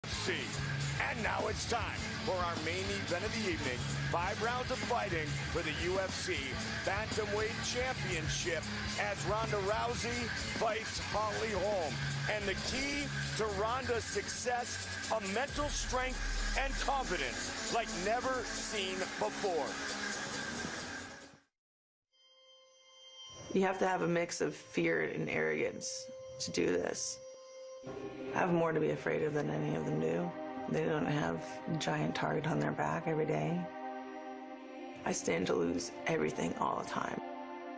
See. And now it's time for our main event of the evening. 5 rounds of fighting for the UFC Bantamweight Championship as Ronda Rousey fights Holly Holm. And the key to Ronda's success, a mental strength and confidence like never seen before. You have to have a mix of fear and arrogance to do this. I have more to be afraid of than any of them do. They don't have a giant target on their back every day. I stand to lose everything all the time.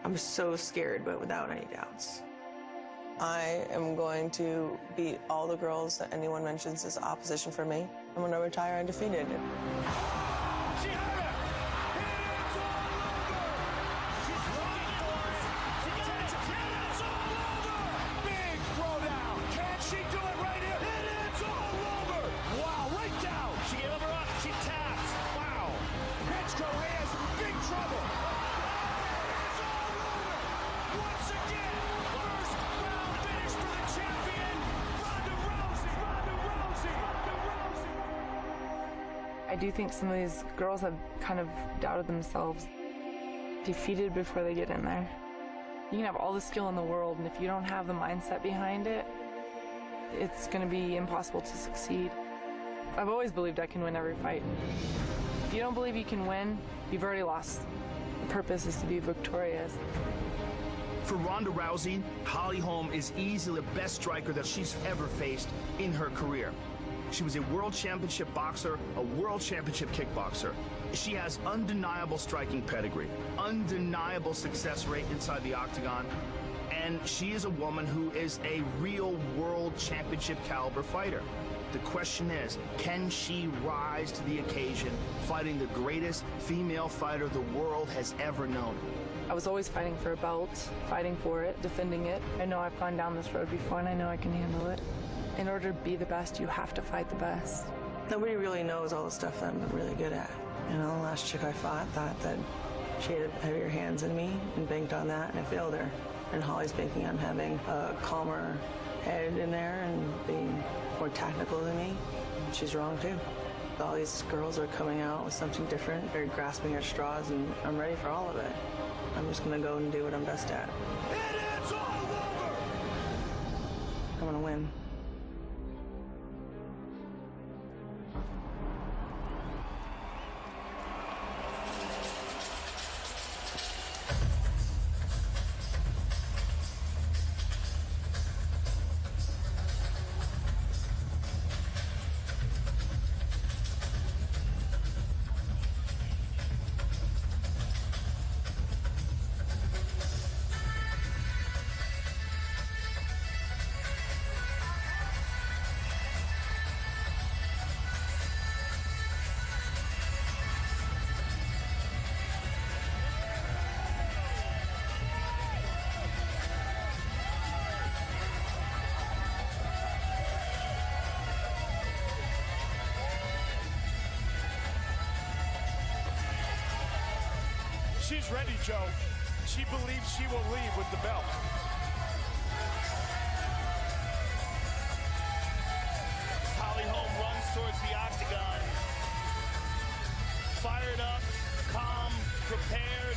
I'm so scared, but without any doubts. I am going to beat all the girls that anyone mentions as opposition for me. I'm going to retire undefeated. I do think some of these girls have kind of doubted themselves, defeated before they get in there. You can have all the skill in the world, and if you don't have the mindset behind it, it's going to be impossible to succeed. I've always believed I can win every fight. If you don't believe you can win, you've already lost. The purpose is to be victorious. For Ronda Rousey, Holly Holm is easily the best striker that she's ever faced in her career. She was a world championship boxer, a world championship kickboxer. She has undeniable striking pedigree, undeniable success rate inside the octagon, and she is a woman who is a real world championship caliber fighter. The question is, can she rise to the occasion, fighting the greatest female fighter the world has ever known? I was always fighting for a belt, fighting for it, defending it. I know I've gone down this road before, and I know I can handle it. In order to be the best, you have to fight the best. Nobody really knows all the stuff that I'm really good at. You know, the last chick I fought thought that she had heavier hands than me and banked on that, and I failed her. And Holly's banking on having a calmer head in there and being more tactical than me. She's wrong too. All these girls are coming out with something different. They're grasping at straws, and I'm ready for all of it. I'm just gonna go and do what I'm best at. And it's all over! I'm gonna win. She's ready, Joe. She believes she will leave with the belt. Holly Holm runs towards the octagon. Fired up, calm, prepared.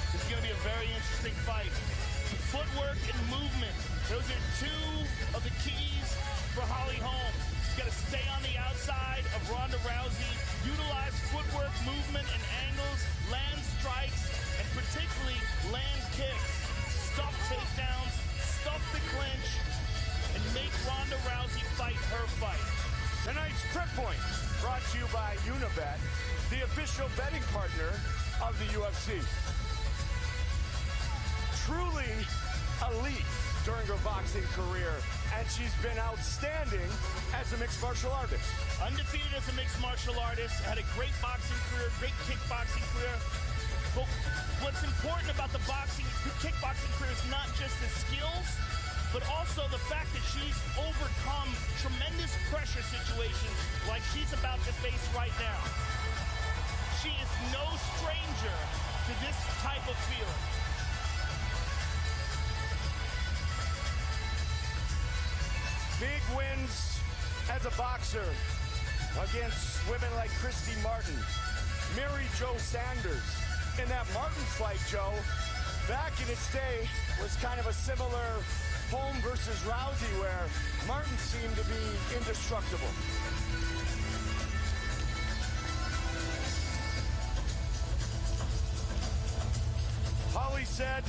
This is going to be a very interesting fight. Footwork and movement. Those are two of the keys for Holly Holm. She's got to stay on the outside of Ronda Rousey, utilize footwork, movement, and angles, land strikes, and particularly land kicks. Stuff takedowns, stuff the clinch, and make Ronda Rousey fight her fight. Tonight's Prep Point brought to you by Unibet, the official betting partner of the UFC. Truly elite during her boxing career, and she's been outstanding as a mixed martial artist. Undefeated as a mixed martial artist, had a great boxing career, great kickboxing career. But what's important about the kickboxing career is not just the skills, but also the fact that she's overcome tremendous pressure situations like she's about to face right now. She is no stranger to this type of feeling. Big wins as a boxer against women like Christy Martin, Mary Jo Sanders. In that Martin fight, Joe, back in its day, was kind of a similar Holm versus Rousey where Martin seemed to be indestructible. Holly said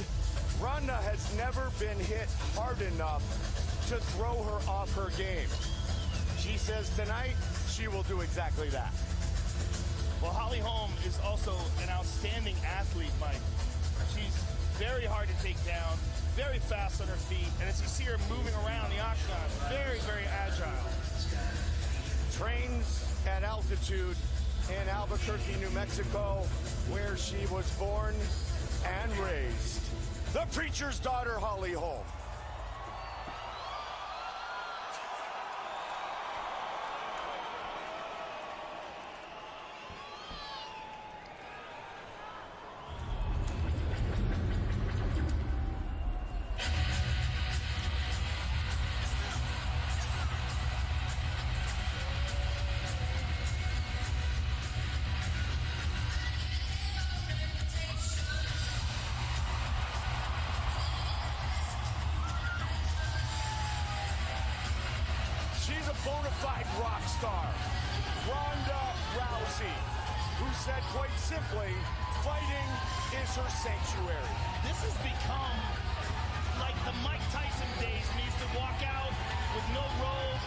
Ronda has never been hit hard enough to throw her off her game. She says tonight she will do exactly that. Well, Holly Holm is also an outstanding athlete, Mike. She's very hard to take down, very fast on her feet, and as you see her moving around the octagon, very, very agile. Trains at altitude in Albuquerque, New Mexico, where she was born and raised. The preacher's daughter, Holly Holm. She's a bona fide rock star, Ronda Rousey, who said quite simply, fighting is her sanctuary. This has become like the Mike Tyson days when he used to walk out with no robe,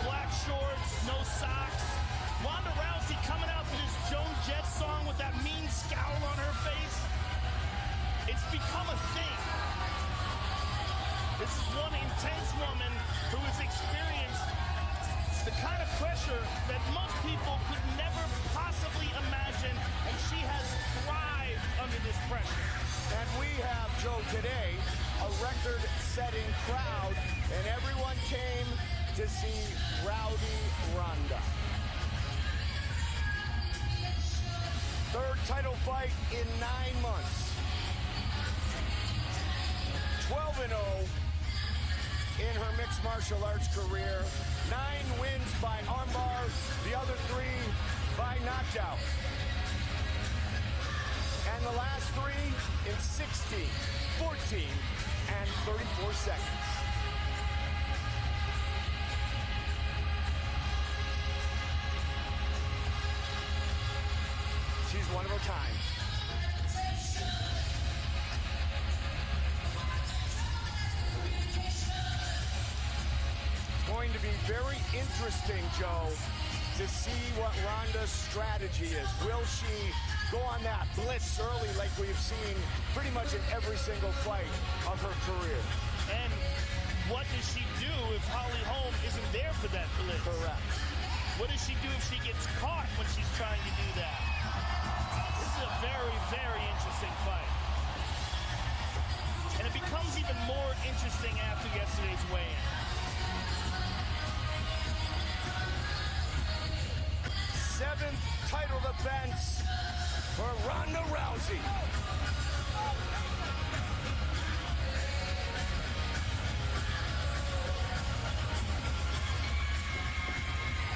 black shorts, no socks. Ronda Rousey coming out to this Joan Jett song with that mean scowl on her face. It's become a thing. This is one intense woman who has experienced the kind of pressure that most people could never possibly imagine, and she has thrived under this pressure. And we have, Joe, today, a record-setting crowd, and everyone came to see Rowdy Ronda. Third title fight in 9 months. 12-0 in her mixed martial arts career. 9 wins by armbar, the other 3 by knockout. And the last 3 in 16, 14, and 34 seconds. She's one of a kind. Going to be very interesting, Joe, to see what Ronda's strategy is. Will she go on that blitz early like we've seen pretty much in every single fight of her career? And what does she do if Holly Holm isn't there for that blitz? Correct. What does she do if she gets caught when she's trying to do that? This is a very, very interesting fight. And it becomes even more interesting after yesterday's weigh-in. Seventh title defense for Ronda Rousey.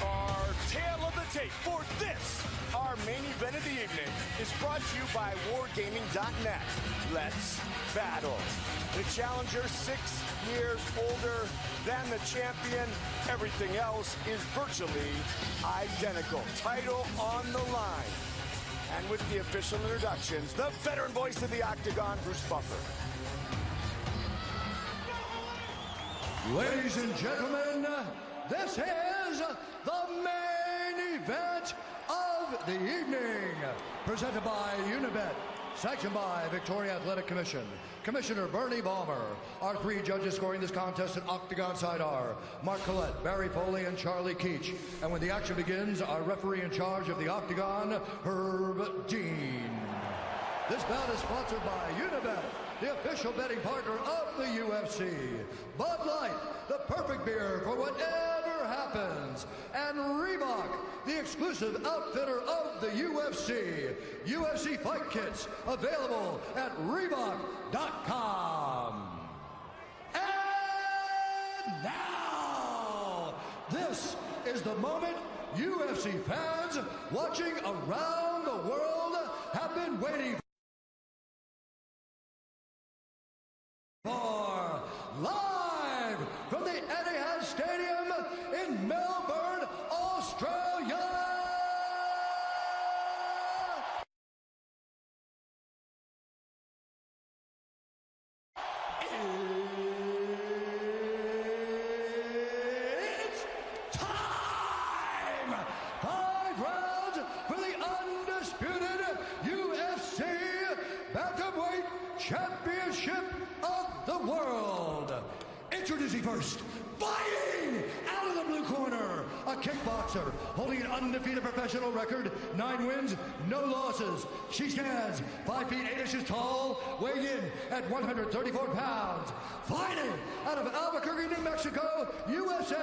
Our tale of the tape for this, our main event of the evening, is brought to you by wargaming.net. Let's battle. The challenger 6 years older than the champion. Everything else is virtually identical. Title on the line. And with the official introductions, the veteran voice of the Octagon, Bruce Buffer. Ladies and gentlemen, this is the main event of the evening. Presented by Unibet. Sanctioned by Victoria Athletic Commission. Commissioner Bernie Balmer. Our 3 judges scoring this contest at Octagon side are Mark Collette, Barry Foley, and Charlie Keach. And when the action begins, our referee in charge of the Octagon, Herb Dean. This bout is sponsored by Unibet, the official betting partner of the UFC. Bud Light, the perfect beer for whatever happens. And Reebok, the exclusive outfitter of the UFC. UFC fight kits available at Reebok.com. And now, this is the moment UFC fans watching around the world have been waiting for. Live from the Etihad Stadium in Melbourne, Australia. It's time! 5 rounds for the undisputed UFC Bantamweight Championship of the world. Introducing first, fighting out of the blue corner, a kickboxer holding an undefeated professional record, 9 wins, no losses. She stands 5 feet 8 inches tall, weighing in at 134 pounds. Fighting out of Albuquerque, New Mexico, USA,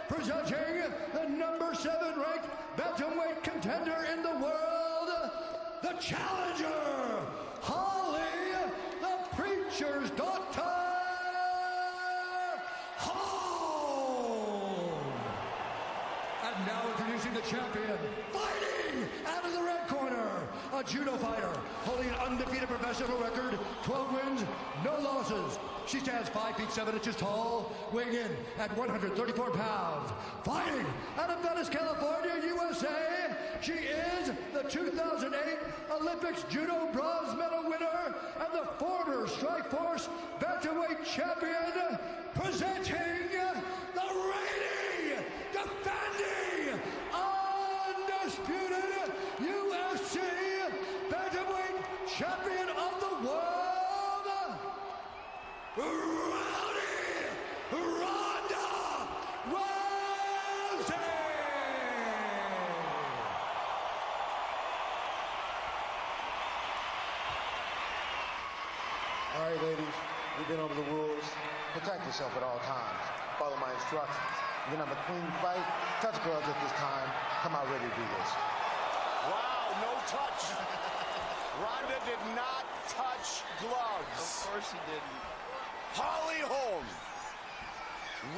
presenting the number 7 ranked bantamweight contender in the world, the challenger, Holly, the Preacher's daughter. And now introducing the champion, fighting out of the red corner, a judo fighter holding an undefeated professional record, 12 wins, no losses. She stands 5 feet 7 inches tall, weighing in at 134 pounds. Fighting out of Venice, California, USA, she is the 2008 Olympics judo bronze medal winner and the former Strikeforce bantamweight champion, presenting the reigning, defending, undisputed UFC bantamweight champion of the world, Ronda Rousey! All right, ladies, we've been over the rules. Protect yourself at all times. Follow my instructions. You're gonna have a clean fight. Touch gloves at this time. Come out ready to do this. Wow, no touch. Ronda did not touch gloves. Of course he didn't. Holly Holm,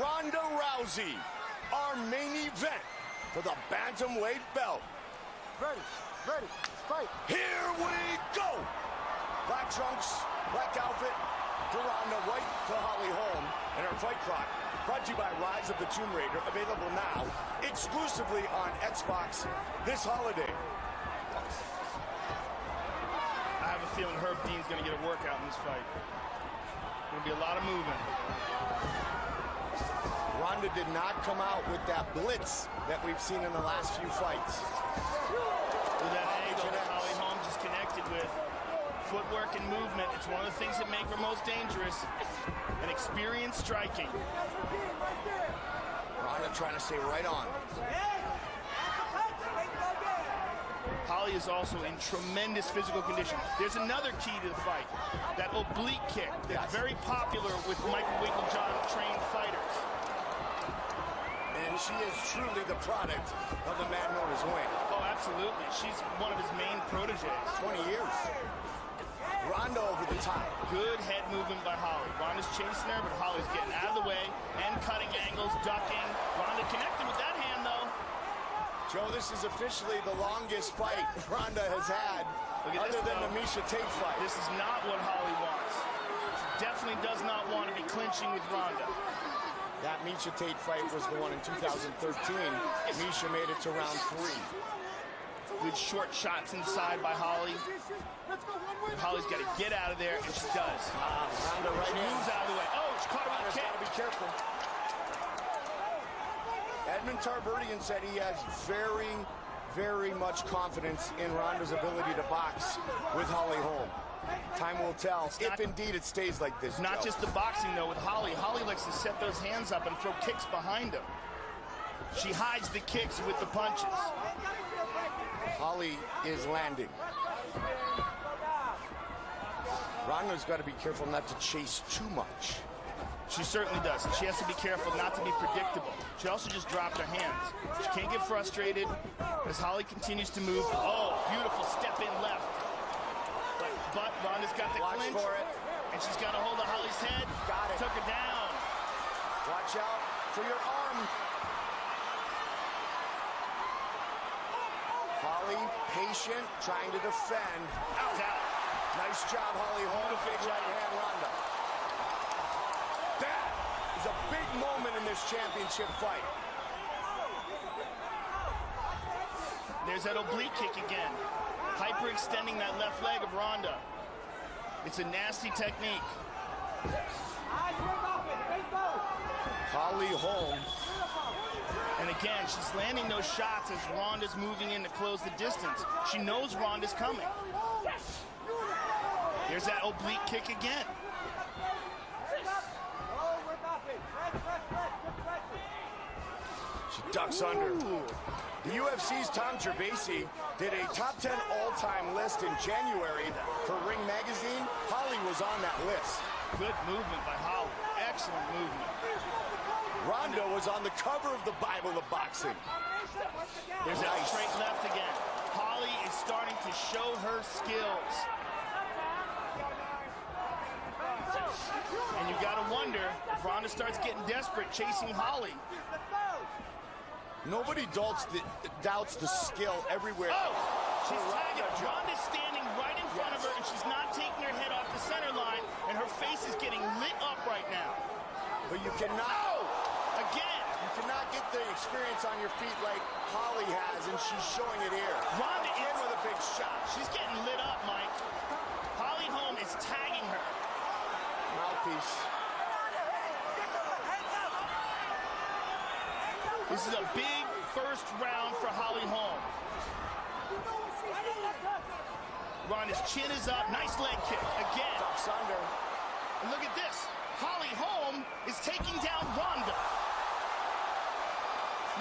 Ronda Rousey, our main event for the bantamweight belt. Ready, fight. Here we go. Black trunks, black outfit for Ronda, white to Holly Holm, and her fight clock. Brought to you by Rise of the Tomb Raider, available now exclusively on Xbox this holiday. I have a feeling Herb Dean's going to get a workout in this fight. Going to be a lot of movement. Ronda did not come out with that blitz that we've seen in the last few fights. With that angle that Holly Holm just connected with. Footwork and movement, it's one of the things that make her most dangerous. And experienced striking. Ronda trying to stay right on. Holly is also in tremendous physical condition. There's another key to the fight. That oblique kick that's very popular with Michael Winklejohn trained fighters. And she is truly the product of the man known as Wayne. Oh, absolutely. She's one of his main proteges. 20 years. Ronda over the top. Good head movement by Holly. Ronda's chasing her, but Holly's getting out of the way and cutting angles, ducking. Ronda connected with that hand, though. Joe, this is officially the longest fight Ronda has had, other than the Miesha Tate fight. This is not what Holly wants. She definitely does not want to be clinching with Ronda. That Miesha Tate fight was the one in 2013. Miesha made it to round 3. Good short shots inside by Holly. Holly's got to get out of there, and she does. Ronda right She moves out of the way. Oh, she caught her with a Ronda's kick. got to be careful. Edmund Tarverdyan said he has very, very much confidence in Ronda's ability to box with Holly Holm. Time will tell if indeed it stays like this. Not Joe. just the boxing, though, with Holly. Holly likes to set those hands up and throw kicks behind him. She hides the kicks with the punches. Holly is landing. Ronda's got to be careful not to chase too much. She certainly does. She has to be careful not to be predictable. She also just dropped her hands. She can't get frustrated as Holly continues to move. Oh, beautiful step in left. But Ronda's got the Watch clinch. for it. And she's got a hold of Holly's head. Got it. Took her down. Watch out for your arm. patient, trying to defend. Out. Nice job, Holly Holm. Big right hand, Ronda. That is a big moment in this championship fight. There's that oblique kick again. Hyperextending that left leg of Ronda. It's a nasty technique. Holly Holm. And again, she's landing those shots as Ronda's moving in to close the distance. She knows Ronda's coming. There's that oblique kick again. She ducks under. The UFC's Tom Gervasi did a top 10 all-time list in January for Ring Magazine. Holly was on that list. Good movement by Holly. Excellent movement. Ronda was on the cover of the Bible of boxing. There's that straight left again. Holly is starting to show her skills. And you gotta wonder if Ronda starts getting desperate chasing Holly. Nobody doubts the skill everywhere. Oh! She's tagging. Ronda's standing right in front of her, and she's not taking her head off the center line, and her face is getting lit up right now. But you cannot... Oh! Again! You cannot get the experience on your feet like Holly has, and she's showing it here. Ronda in with a big shot. She's getting lit up, Mike. Holly Holm is tagging her. Mouthpiece. This is a big first round for Holly Holm. Ronda's chin is up. Nice leg kick. Again. Ducks under. And look at this. Holly Holm is taking down Ronda.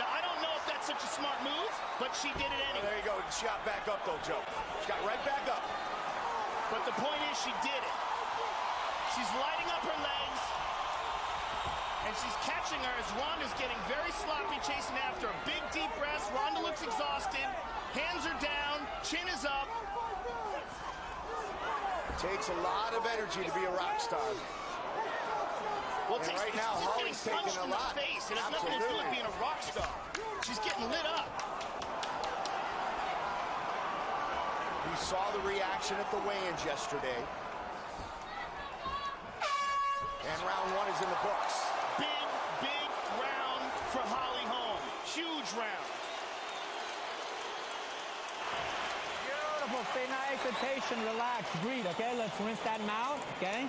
Now, I don't know if that's such a smart move, but she did it anyway. Oh, there you go. She got back up, though, Joe. She got right back up. But the point is, she did it. She's lighting up her legs, and she's catching her as Ronda's getting very sloppy chasing after her. Big, deep breaths. Ronda looks exhausted. Hands are down. Chin is up. Takes a lot of energy to be a rock star. Well, and right now, Holly's taking a lot. Face. It has nothing to do with being a rock star. She's getting lit up. We saw the reaction at the weigh-ins yesterday. And round one is in the books. Big, big round for Holly Holm. Huge round. Beautiful. Stay nice and patient. Relax. Breathe, okay? Let's rinse that mouth, okay?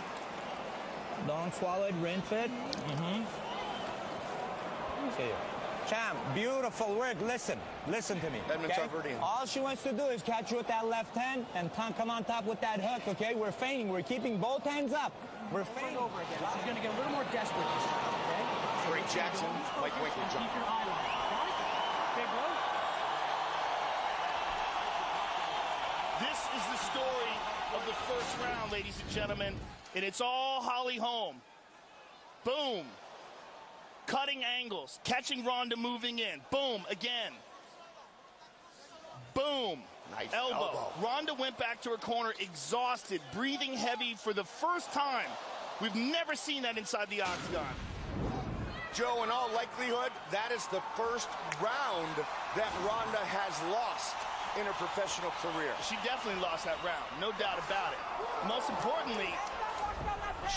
Don't swallow it. Rinse it. Okay. Champ, beautiful work. Listen to me. Okay? All she wants to do is catch you with that left hand and come on top with that hook, okay? We're feigning. We're keeping both hands up. We're feigning. Over again. She's going to get a little more desperate this time, okay? Frank Jackson, Mike Winkler, John. Keep your eye line. Got it? Okay, bro? This is the story of the first round, ladies and gentlemen, and it's all Holly Holm. Boom. Cutting angles, catching Ronda moving in. Boom, again. Boom. Nice elbow. Ronda went back to her corner exhausted, breathing heavy for the first time. We've never seen that inside the octagon. Joe, in all likelihood, that is the first round that Ronda has lost in her professional career. She definitely lost that round, no doubt about it. Most importantly,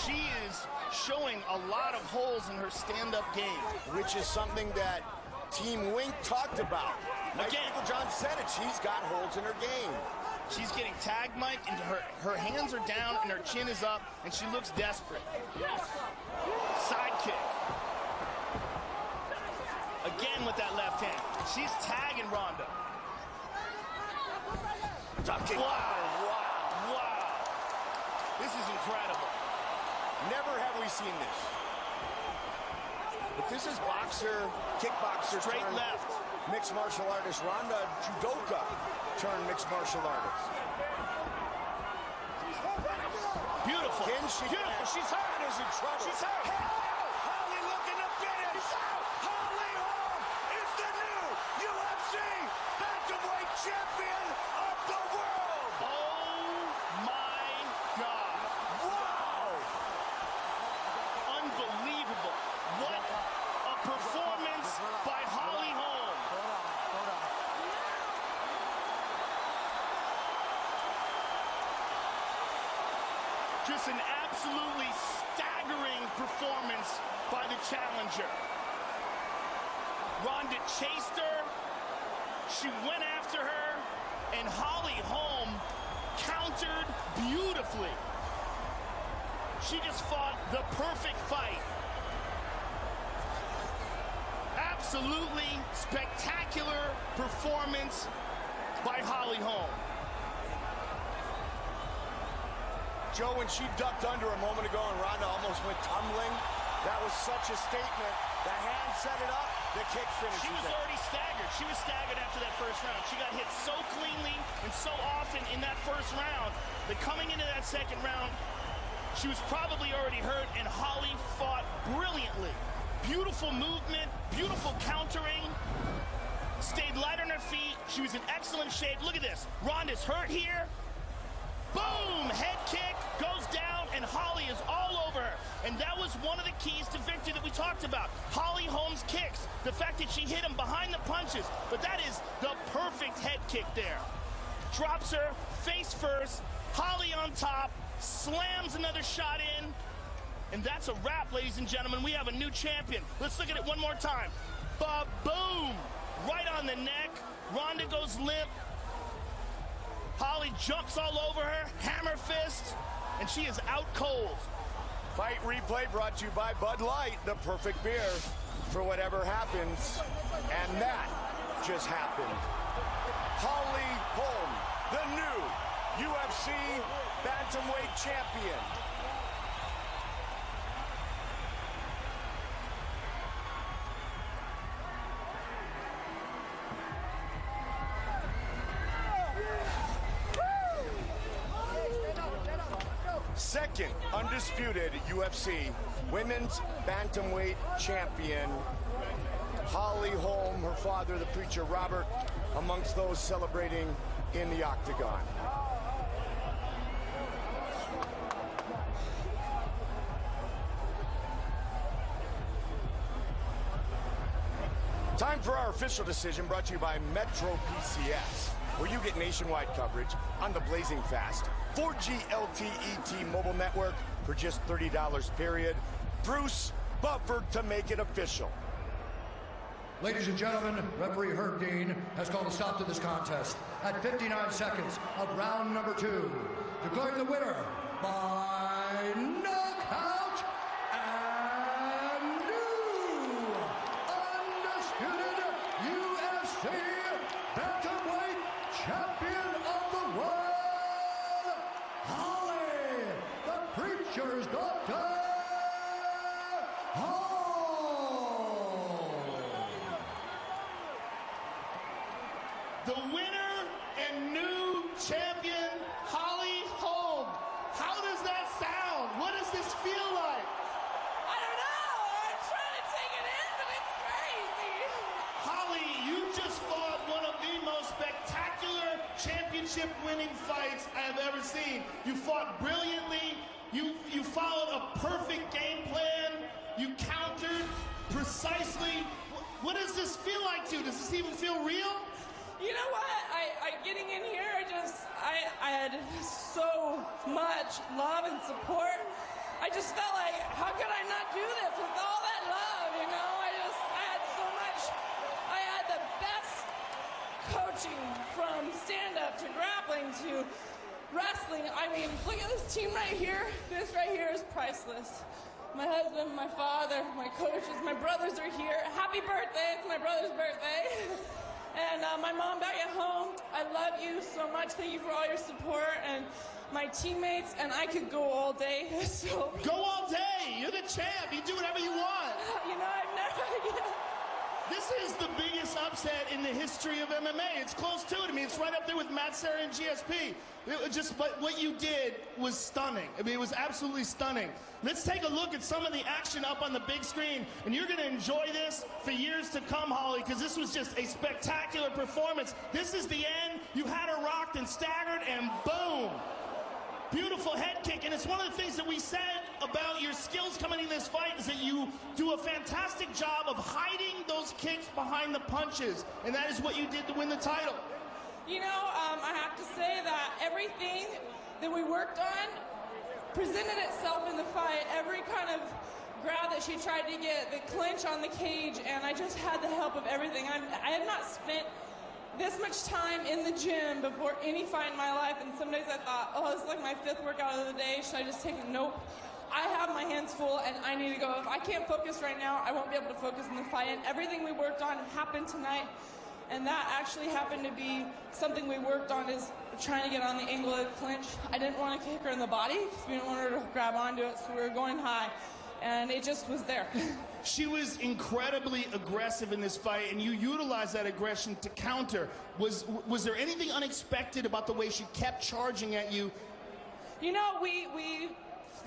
she is showing a lot of holes in her stand-up game. Which is something that Team Wink talked about. Again, John said it. She's got holes in her game. She's getting tagged, Mike, and her hands are down and her chin is up, and she looks desperate. Side kick. Again with that left hand. She's tagging Ronda. Ducking. Wow. This is incredible. Never have we seen this. But this is kickboxer straight turned left. Mixed martial artist Ronda judoka turned mixed martial artist. Beautiful. Beautiful. She's hurt. Is in trouble. She's hurt. Holly looking to finish. Holly Holm is the new UFC bantamweight champion of the world. Oh my God. Wow. Unbelievable. What a performance by Holly Holm. Just an absolutely staggering performance by the challenger. Ronda chased her, she went after her, and Holly Holm countered beautifully. She just fought the perfect fight. Absolutely spectacular performance by Holly Holm. Joe, when she ducked under a moment ago and Ronda almost went tumbling, that was such a statement. The hand set it up, the kick finishes She was already staggered. She was staggered after that first round. She got hit so cleanly and so often in that first round that coming into that second round, she was probably already hurt, and Holly fought brilliantly. Beautiful movement, beautiful countering, stayed light on her feet. She was in excellent shape. Look at this. Ronda's hurt here. Boom! Head kick goes down, and Holly is all over her. And that was one of the keys to victory that we talked about. Holly Holm's kicks, the fact that she hit him behind the punches. But that is the perfect head kick there. Drops her face first. Holly on top, slams another shot in. And that's a wrap, ladies and gentlemen. We have a new champion. Let's look at it one more time. Ba-boom! Right on the neck. Ronda goes limp. Holly jumps all over her, hammer fist, and she is out cold. Fight replay brought to you by Bud Light, the perfect beer for whatever happens. And that just happened. Holly Holm, the new UFC bantamweight champion. Second undisputed UFC women's bantamweight champion, Holly Holm, her father, the preacher Robert, amongst those celebrating in the octagon. Time for our official decision, brought to you by Metro PCS, where you get nationwide coverage on the blazing fast 4G LTE T-Mobile network for just $30 period. Bruce Buffer to make it official. Ladies and gentlemen, referee Herb Dean has called a stop to this contest at 59 seconds of round number 2, declaring the winner by knockout and new undisputed UFC bantamweight champion of the world, Holly, the preacher's daughter, Holm. The winner and new champion, Holly Holm. How does that sound? What does this feel like? I don't know. I'm trying to take it in, but it's crazy. Holly, you just fought one of the most spectacular championship-winning fights I have ever seen. You fought brilliantly. You followed a perfect game plan. You countered precisely. What does this feel like to you? Does this even feel real? You know what? Getting in here, I had so much love and support. I just felt like, how could I not do this with all that love, you know? I had so much. I had the best coaching from stand-up to grappling to wrestling. I mean, look at this team right here. This right here is priceless. My husband, my father, my coaches, my brothers are here. Happy birthday, it's my brother's birthday. And my mom back at home, I love you so much. Thank you for all your support and my teammates, and I could go all day. So go all day. You're the champ. You do whatever you want. You know, I've never. This is the biggest upset in the history of MMA. It's close to it. I mean, it's right up there with Matt Serra and GSP. But what you did was stunning. I mean, it was absolutely stunning. Let's take a look at some of the action up on the big screen, and you're going to enjoy this for years to come, Holly, because this was just a spectacular performance. This is the end. You had her rocked and staggered, and boom. Beautiful head kick, and it's one of the things that we said about your skills coming in this fight is that you do a fantastic job of hiding those kicks behind the punches, and that is what you did to win the title. You know, I have to say that everything that we worked on presented itself in the fight. Every kind of grab that she tried to get, the clinch on the cage, and I just had the help of everything. I have not spent this much time in the gym before any fight in my life, and some days I thought, oh, this is like my 5th workout of the day. Should I just take it? Nope. I have my hands full, and I need to go. If I can't focus right now, I won't be able to focus in the fight. And everything we worked on happened tonight, and that actually happened to be something we worked on, is trying to get on the angle of the clinch. I didn't want to kick her in the body because we didn't want her to grab onto it, so we were going high, and it just was there. She was incredibly aggressive in this fight, and you utilized that aggression to counter. Was there anything unexpected about the way she kept charging at you? You know, we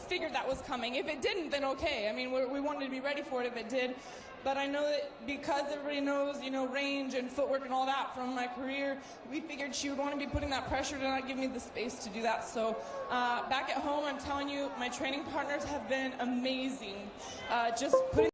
figured that was coming. If it didn't, then okay. I mean, we wanted to be ready for it if it did. But I know that because everybody knows, you know, range and footwork and all that from my career, we figured she would want to be putting that pressure to not give me the space to do that. So back at home, I'm telling you, my training partners have been amazing. Just putting